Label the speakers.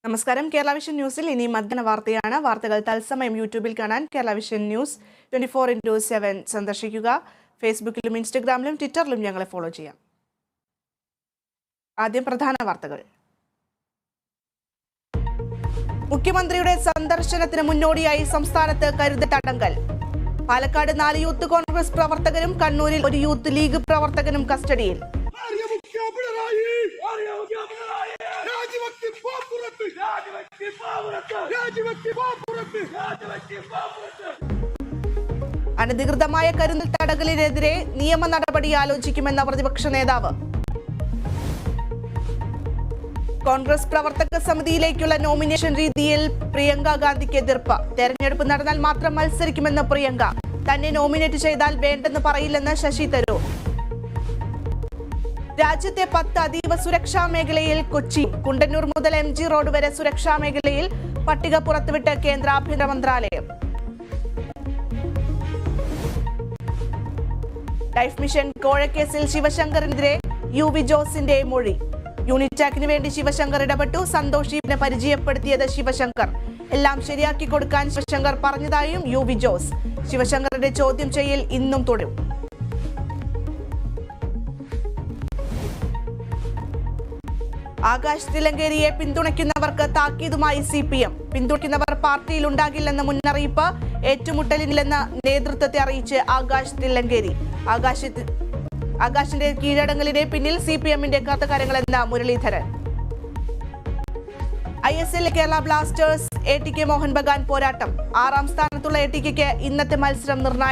Speaker 1: നമസ്കാരം. കേരള വിഷൻ ന്യൂസിൽ ഇനി മധ്യാഹ്ന വാർത്തയാണ്. വാർത്തകൾ തത്സമയം യൂട്യൂബിൽ കാണാൻ കേരള വിഷൻ ന്യൂസ് 24/7 സന്ദർശിക്കുക. ഫേസ്ബുക്കിലും ഇൻസ്റ്റഗ്രാമിലും ട്വിറ്ററിലും ഞങ്ങളെ ഫോളോ ചെയ്യാം. ആദ്യം പ്രധാന വാർത്തകൾ. മുഖ്യമന്ത്രിയുടെ സന്ദർശനത്തിന് മുന്നോടിയായി സംസ്ഥാനത്ത് കരുതൽ തടങ്കൽ. പാലക്കാട് 4 യൂത്ത് കോൺഗ്രസ് പ്രവർത്തകരും കണ്ണൂരിൽ 1 യൂത്ത് ലീഗ് പ്രവർത്തകനും കസ്റ്റഡിയിൽ. അനധികൃതമായ കരുതൽ തടങ്കലിനെതിരെ നിയമ നടപടി ആലോചിക്കുമെന്ന പ്രതിപക്ഷ നേതാവ്. കോൺഗ്രസ് പ്രവർത്തക സമിതിയിലേക്കുള്ള നോമിനേഷൻ രീതിയിൽ പ്രിയങ്ക ഗാന്ധിക്ക് എതിർപ്പ്. തെരഞ്ഞെടുപ്പ് നടന്നാൽ മാത്രം മത്സരിക്കുമെന്ന് പ്രിയങ്ക. തന്നെ നോമിനേറ്റ് ചെയ്താൽ വേണ്ടെന്ന് പറയില്ലെന്ന് ശശി തരൂർ. രാജ്യത്തെ 10 അതീവ സുരക്ഷാ മേഖലയിൽ കൊച്ചി. കുണ്ടന്നൂർ മുതൽ MG റോഡ് വരെ സുരക്ഷാ മേഖലയിൽ പട്ടിക പുറത്തുവിട്ട് കേന്ദ്ര ആഭ്യന്തര മന്ത്രാലയം. ലൈഫ് മിഷൻ കോഴക്കേസിൽ ശിവശങ്കറിനെതിരെ UV ജോസിന്റെ മൊഴി. യൂണിറ്റാക്കിന് വേണ്ടി ശിവശങ്കർ ഇടപെട്ടു. സന്തോഷ് ഷീബിനെ പരിചയപ്പെടുത്തിയത് ശിവശങ്കർ. എല്ലാം ശരിയാക്കി കൊടുക്കാൻ ശിവശങ്കർ പറഞ്ഞതായും UV ജോസ്. ശിവശങ്കറിന്റെ ചോദ്യം ചെയ്യൽ ഇന്നും തുടരും. ആകാശ് തില്ലങ്കേരിയെ പിന്തുണയ്ക്കുന്നവർക്ക് താക്കീതുമായി CPM. പിന്തുണയ്ക്കുന്നവർ പാർട്ടിയിൽ ഉണ്ടാകില്ലെന്ന മുന്നറിയിപ്പ്. ഏറ്റുമുട്ടലില്ലെന്ന് നേതൃത്വത്തെ അറിയിച്ച് ആകാശ് തില്ലങ്കേരി. ആകാശിന്റെ കീഴടങ്ങലിനെ പിന്നിൽ CPMന്റെ കർത്തകാര്യങ്ങളെന്ന Muraleedharan. ISL Kerala Blasters ATK Mohun Bagan പോരാട്ടം. 6ാം സ്ഥാനത്തുള്ള ATKയ്ക്ക് ഇന്നത്തെ മത്സരം നിർണായകം.